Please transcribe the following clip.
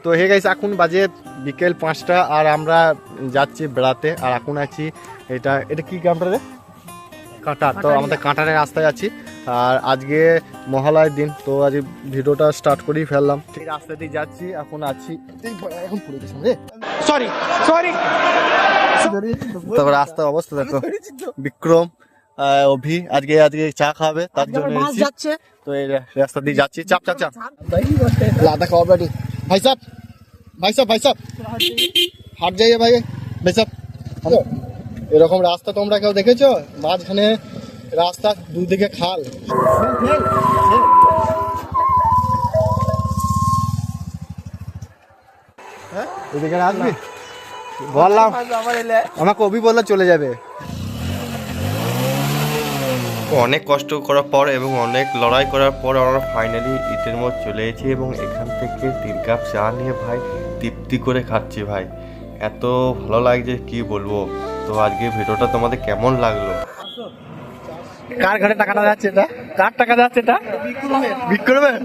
তো হয়ে গেছে এখন বাজে বিকেল 5টা আর আমরা যাচ্ছি বেড়াতে। আর এখন আছি এটা কি গ্রামটা রে? কাঁটার। তো আমাদের কাঁটারের রাস্তায় আছি। আর আজকে মহালয়ের দিন, তো আজ ভিডিওটা স্টার্ট করেই ফেললাম। ঠিক রাস্তা দিয়ে যাচ্ছি, এখন আছি এখন পড়ে গেছি রে, সরি সরি। তবে রাস্তার অবস্থা দেখো। বিক্রম অভি আজকে চা খাবে, তার জন্য যাচ্ছে। তো এই রাস্তা দিয়ে যাচ্ছি। চাপ চাপ চাপ লাদা খাওয়া বেটি। ভাই সাহেব ভাই সাহেব ভাই সাহেব হাট যাইয়ে ভাই ভাই সাহেব। এরকম রাস্তা তোমরা কেউ দেখেছো? মাঝখানে রাস্তা, দুদিকে খাল। হ্যাঁ এদিকে আসবি বললাম, আমাকে অভি বললে চলে যাবে। অনেক কষ্ট করার পর এবং অনেক লড়াই করার পর আমরা ফাইনালি ইটের মোড় চলে এসেছি এবং এখান থেকে 3 কাপ চা নিয়ে ভাই তৃপ্তি করে খাচ্ছি ভাই। এত ভালো লাগছে কি বলবো। তো আজকে ভিডিওটা তোমাদের কেমন লাগলো? কার ঘরে টাকাটা যাচ্ছে? এটা কার টাকা যাচ্ছে? এটা বিক্রমের।